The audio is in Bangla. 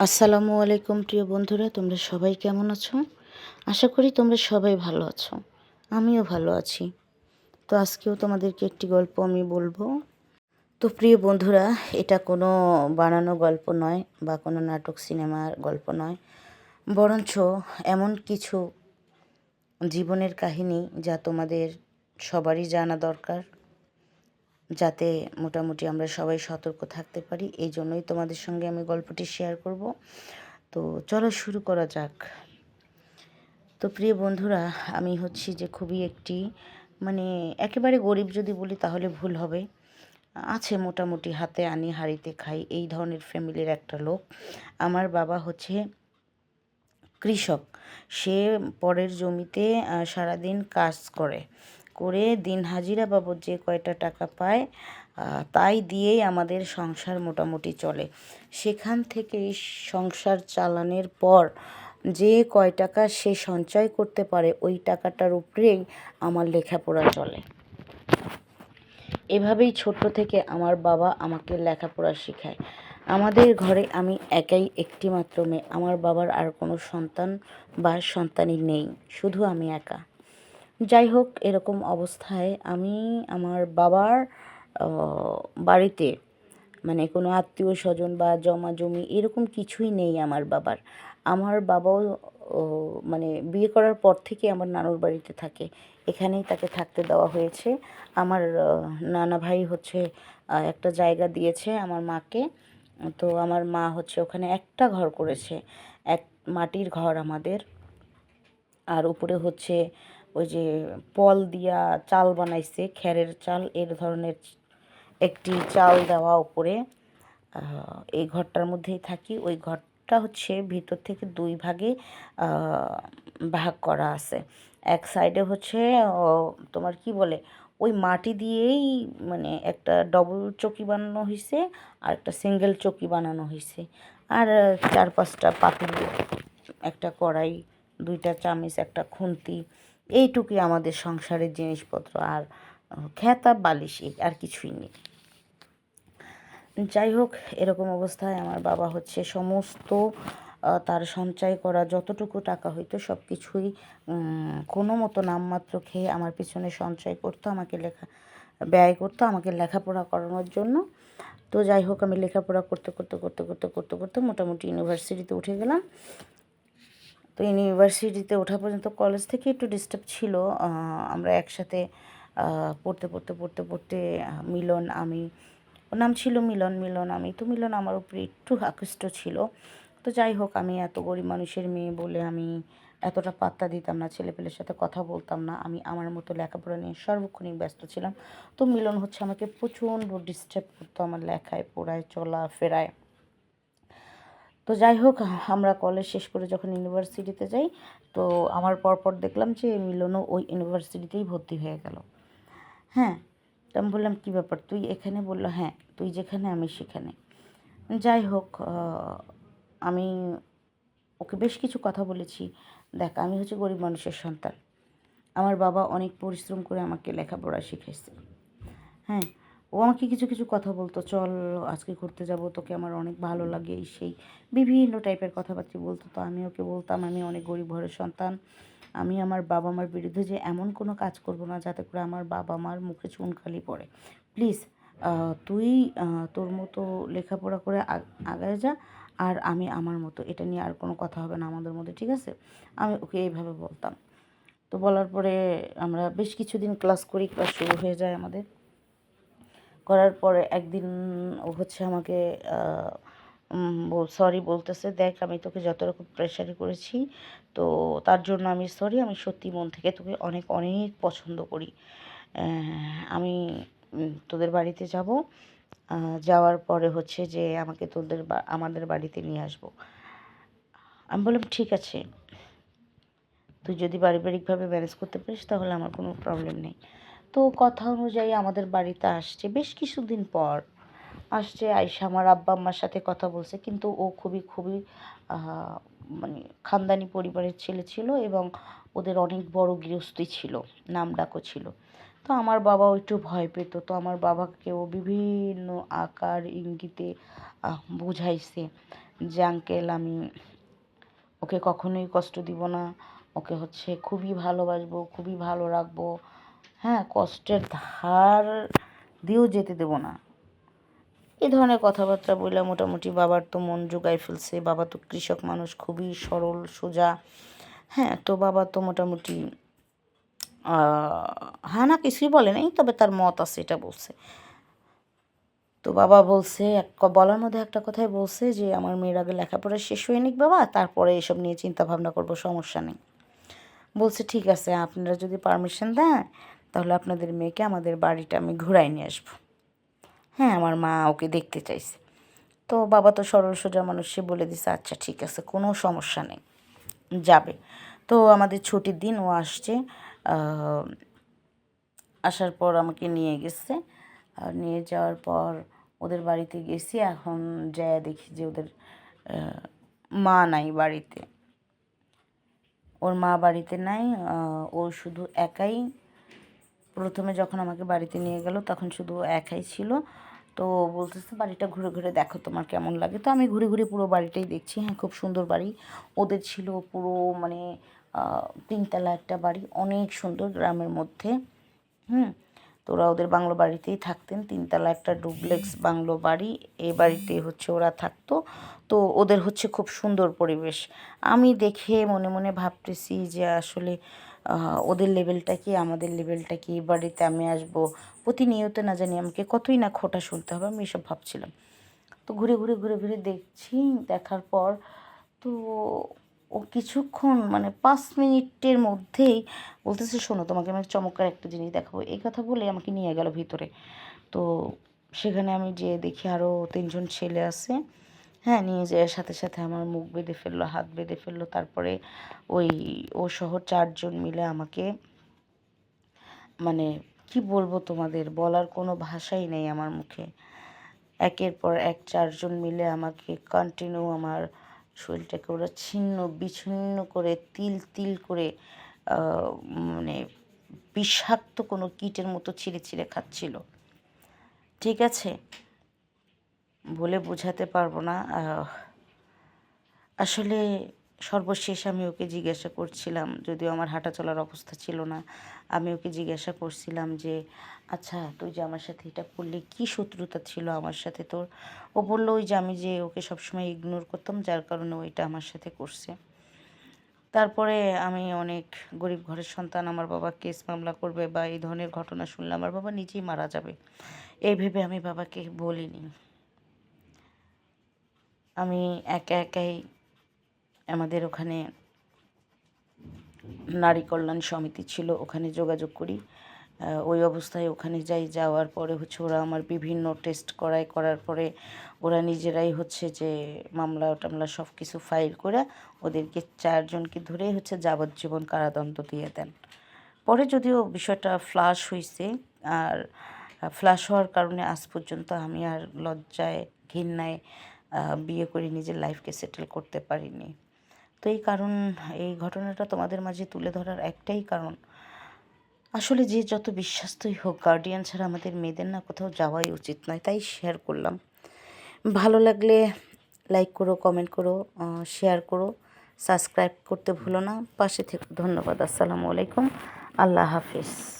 আসসালামু আলাইকুম প্রিয় বন্ধুরা, তোমরা সবাই কেমন আছো? আশা করি তোমরা সবাই ভালো আছো। আমিও ভালো আছি। তো আজকেও তোমাদেরকে একটি গল্প আমি বলবো। তো প্রিয় বন্ধুরা, এটা কোনো বানানো গল্প নয় বা কোনো নাটক সিনেমার গল্প নয়, বরঞ্চ এমন কিছু জীবনের কাহিনী যা তোমাদের সবারই জানা দরকার, যাতে মোটামুটি আমরা সবাই সতর্ক থাকতে পারি। এই জন্যই তোমাদের সঙ্গে আমি গল্পটি শেয়ার করব। তো চলো শুরু করা যাক। তো প্রিয় বন্ধুরা, আমি হচ্ছি যে খুবই একটি একেবারে গরিব যদি বলি তাহলে ভুল হবে। আছে মোটামুটি, হাতে আনি হাঁড়িতে খাই, এই ধরনের ফ্যামিলির একটা লোক। আমার বাবা হচ্ছে কৃষক। সে পরের জমিতে সারাদিন কাজ করে দিন হাজিরা বাবদ যে কয়টা টাকা পায় তাই দিয়েই আমাদের সংসার মোটামুটি চলে। সেখান থেকে সংসার চালানোর পর যে কয় টাকা সে সঞ্চয় করতে পারে ওই টাকাটার উপরেই আমার লেখাপড়া চলে। এভাবেই ছোট্ট থেকে আমার বাবা আমাকে লেখাপড়া শেখায়। আমাদের ঘরে আমি একাই একটি মাত্র মেয়ে। আমার বাবার আর কোনো সন্তান বা সন্তানই নেই, শুধু আমি একা। যাই হোক, এরকম অবস্থায় আমি আমার বাবার বাড়িতে কোনো আত্মীয় স্বজন বা জমা জমি এরকম কিছুই নেই আমার বাবার। আমার বাবাও বিয়ে করার পর থেকে আমার নানুর বাড়িতে থাকে, এখানেই তাকে থাকতে দেওয়া হয়েছে। আমার নানা ভাই হচ্ছে একটা জায়গা দিয়েছে আমার মাকে। তো আমার মা হচ্ছে ওখানে একটা ঘর করেছে, এক মাটির ঘর আমাদের। আর উপরে হচ্ছে ওই যে পল দিয়া চাল বানাইছে, খেরের চাল, এর ধরনের একটি চাল দেওয়া উপরে। এই ঘরটার মধ্যেই থাকি। ওই ঘরটা হচ্ছে ভিতর থেকে দুই ভাগে ভাগ করা আছে। এক সাইডে হচ্ছে তোমার কি বলে, ওই মাটি দিয়েই একটা ডবল চৌকি বানানো হয়েছে, আর একটা সিঙ্গেল চৌকি বানানো হয়েছে। আর 4-5টা পাতিল, একটা কড়াই, 2টা চামচ, একটা খুন্তি, এইটুকুই আমাদের সংসারের জিনিসপত্র। আর খেতা বালিশ, আর কিছুই নেই। যাই হোক, এরকম অবস্থায় আমার বাবা হচ্ছে সমস্ত তার সঞ্চয় করা যতটুকু টাকা হইতো সব কিছুই কোনো মতো নামমাত্র খেয়ে আমার পিছনে সঞ্চয় করতো, আমাকে ব্যয় করতো আমাকে লেখাপড়া করানোর জন্য। তো যাই হোক, আমি লেখাপড়া করতে করতে করতে করতে করতে করতে মোটামুটি ইউনিভার্সিটিতে উঠে গেলাম। তো ইউনিভার্সিটিতে ওঠা পর্যন্ত কলেজ থেকে একটু ডিস্টার্ব ছিল। আমরা একসাথে পড়তে পড়তে পড়তে পড়তে মিলন, ওর নাম ছিল মিলন, মিলন আমার উপরে একটু আকৃষ্ট ছিল। তো যাই হোক, আমি এত গরিব মানুষের মেয়ে বলে আমি এতটা পাত্তা দিতাম না, ছেলেপেলের সাথে কথা বলতাম না। আমি আমার মতো লেখাপড়া নিয়ে সার্বক্ষণিক ব্যস্ত ছিলাম। তো মিলন হচ্ছে আমাকে প্রচণ্ড ডিস্টার্ব করতো আমার লেখায়, পড়ায়, চলা ফেরায়। তো যাই হোক, আমরা কলেজ শেষ করে যখন ইউনিভার্সিটিতে যাই, তো আমার পরপর দেখলাম যে মিলনও ওই ইউনিভার্সিটিতেই ভর্তি হয়ে গেল। হ্যাঁ, তো আমি বললাম, কী ব্যাপার তুই এখানে? বললো, হ্যাঁ, তুই যেখানে আমি সেখানে। যাই হোক, আমি ওকে বেশ কিছু কথা বলেছি। দেখ, আমি হচ্ছে গরিব মানুষের সন্তান। আমার বাবা অনেক পরিশ্রম করে আমাকে লেখাপড়া শিখাইছে। হ্যাঁ, ও আমাকে কিছু কিছু কথা বলতো, চল আজকে ঘুরতে যাব, তোকে আমার অনেক ভালো লাগে, এই সেই বিভিন্ন টাইপের কথাবার্তা বলতো। তো আমি ওকে বলতাম, আমি অনেক গরিব ঘরের সন্তান, আমি আমার বাবা মার বিরুদ্ধে যে এমন কোনো কাজ করব না যাতে করে আমার বাবা মার মুখে চুনকালি পড়ে। প্লিজ তুই তোর মতো লেখাপড়া করে আগায় যা, আর আমি আমার মতো, এটা নিয়ে আর কোনো কথা হবে না আমাদের মধ্যে, ঠিক আছে? আমি ওকে এইভাবে বলতাম। তো বলার পরে আমরা বেশ কিছুদিন ক্লাস করি, ক্লাস শুরু হয়ে যায় আমাদের। করার পরে একদিন ও হচ্ছে আমাকে সরি বলতেছে, দেখ আমি তোকে যত রকম প্রেশারি করেছি, তো তার জন্য আমি সরি, আমি সত্যি মন থেকে তোকে অনেক অনেক পছন্দ করি। আমি তোদের বাড়িতে যাব, যাওয়ার পরে হচ্ছে যে আমাকে আমাদের বাড়িতে নিয়ে আসবো। আমি বললাম, ঠিক আছে, তুই যদি পারিবারিকভাবে ম্যানেজ করতে পারিস তাহলে আমার কোনো প্রবলেম নেই। তো কথা অনুযায়ী আমাদের বাড়িতে আসছে, বেশ কিছুদিন পর আসছে। আইসা আমার আব্বা আম্মার সাথে কথা বলছে, কিন্তু ও খুবই খুবই খানদানি পরিবারের ছেলে ছিল, এবং ওদের অনেক বড় গৃহস্থী ছিল, নামডাকও ছিল। তো আমার বাবাও একটু ভয় পেত। তো আমার বাবাকেও বিভিন্ন আকার ইঙ্গিতে বুঝাইছে যে আঙ্কেল আমি ওকে কখনোই কষ্ট দিব না, ওকে হচ্ছে খুবই ভালোবাসবো, খুবই ভালো রাখবো, হ্যাঁ, কষ্টের ধার দিয়েও যেতে দেবো না। এই ধরনের কথাবার্তা বলে মোটামুটি বাবার তো মন জোগায় ফেলছে। বাবা তো কৃষক মানুষ, খুবই সরল সোজা, হ্যাঁ। তো বাবা তো মোটামুটি হ্যাঁ না কিছুই বলে নাই, তবে তার মত আছে এটা বলছে। তো বাবা বলছে বলার মধ্যে একটা কথাই বলছে যে আমার মেয়ের আগে লেখাপড়া শেষ হয়ে নিক বাবা, তারপরে এসব নিয়ে চিন্তা ভাবনা করবো, সমস্যা নেই। বলছে ঠিক আছে, আপনারা যদি পারমিশন দেন তাহলে আপনাদের মেয়েকে আমাদের বাড়িটা আমি ঘুরাই নিয়ে আসবো। হ্যাঁ, আমার মা ওকে দেখতে চাইছে। তো বাবা তো সরল সোজা মানুষ, সে বলে দিছে আচ্ছা ঠিক আছে, কোনো সমস্যা নেই, যাবে। তো আমাদের ছুটির দিন ও আসছে। আসার পর আমাকে নিয়ে গেছে। আর নিয়ে যাওয়ার পর ওদের বাড়িতে গেছি। এখন যায়া দেখি যে ওদের মা নাই বাড়িতে। ওর মা বাড়িতে নাই। ও শুধু একাই। প্রথমে যখন আমাকে বাড়িতে নিয়ে গেল তখন শুধু একাই ছিল। তো বলতেছে বাড়িটা ঘুরে ঘুরে দেখো তোমার কেমন লাগে। তো আমি ঘুরে ঘুরে পুরো বাড়িটাই দেখছি। হ্যাঁ, খুব সুন্দর বাড়ি। ওদের ছিল পুরো মানে 3 তলা একটা বাড়ি, অনেক সুন্দর, গ্রামের মধ্যে। তো ওরা ওদের বাংলো বাড়িতেই থাকতেন। 3 তলা একটা ডুপ্লেক্স বাংলো বাড়ি, এই বাড়িতেই হচ্ছে ওরা থাকতো। তো ওদের হচ্ছে খুব সুন্দর পরিবেশ। আমি দেখে মনে মনে ভাবতেছি যে আসলে ওদের লেভেলটা কি, আমাদের লেভেলটা কি, এই বাড়িতে আমি আসবো প্রতিনিয়ত, না জানি আমাকে কতই না খোঁটা শুনতে হবে, আমি এসব ভাবছিলাম। তো ঘুরে ঘুরে ঘুরে ঘুরে দেখছি, দেখার পর তো ও কিছুক্ষণ মানে 5 মিনিটের মধ্যেই বলতেছে শোনো তোমাকে আমি চমৎকার একটা জিনিস দেখাবো, এই কথা বলে আমাকে নিয়ে গেল ভিতরে। তো সেখানে আমি যেয়ে দেখি আরও 3জন ছেলে আছে। হ্যাঁ, নিয়ে যাওয়ার সাথে সাথে আমার মুখ বেঁধে ফেললো, হাত বেঁধে ফেললো। তারপরে ওই ও সহ 4জন মিলে আমাকে, মানে কি বলবো তোমাদের, বলার কোনো ভাষাই নেই আমার মুখে। একের পর এক 4জন মিলে আমাকে কন্টিনিউ আমার শরীরটাকে ওরা ছিন্ন বিচ্ছিন্ন করে তিল তিল করে মানে বিষাক্ত কোনো কীটের মতো ছিঁড়ে ছিঁড়ে খাচ্ছিল। ঠিক আছে, বলে বোঝাতে পারবো না। আসলে সর্বশেষ আমি ওকে জিজ্ঞাসা করছিলাম, যদিও আমার হাঁটা চলার অবস্থা ছিল না, আমি ওকে জিজ্ঞাসা করছিলাম যে আচ্ছা তুই যে আমার সাথে এটা করলি, কী শত্রুতা ছিল আমার সাথে তোর? ও বললো ওই যে আমি যে ওকে সবসময় ইগনোর করতাম, যার কারণে ওইটা আমার সাথে করছে। তারপরে আমি অনেক গরিব ঘরের সন্তান, আমার বাবা কেস মামলা করবে বা এই ধরনের ঘটনা শুনলে আমার বাবা নিজেই মারা যাবে, এই ভেবে আমি বাবাকে বলিনি। আমি একা একাই আমাদের ওখানে নারী কল্যাণ সমিতি ছিল, ওখানে যোগাযোগ করি। ওই অবস্থায় ওখানে যাই, যাওয়ার পরে হচ্ছে ওরা আমার বিভিন্ন টেস্ট করার পরে ওরা নিজেরাই হচ্ছে যে মামলা টামলা সব কিছু ফাইল করে ওদেরকে 4জনকে ধরেই হচ্ছে যাবজ্জীবন কারাদণ্ড দিয়ে দেন। পরে যদিও বিষয়টা ফ্লাশ হয়েছে, আর ফ্লাশ হওয়ার কারণে আজ পর্যন্ত আমি আর লজ্জায় ঘৃণায় বিয়ে করে নিজের লাইফকে সেটেল করতে পারিনি। তো এই ঘটনাটা তোমাদের মাঝে তুলে ধরার একটাই কারণ, আসলে যে যত বিশ্বাস্তই হোক, গার্ডিয়ান ছাড়া আমাদের মেয়েদের না কোথাও যাওয়াই উচিত নয়, তাই শেয়ার করলাম। ভালো লাগলে লাইক করো, কমেন্ট করো, শেয়ার করো, সাবস্ক্রাইব করতে ভুলো না, পাশে থেকো। ধন্যবাদ। আসসালামু আলাইকুম, আল্লাহ হাফিজ।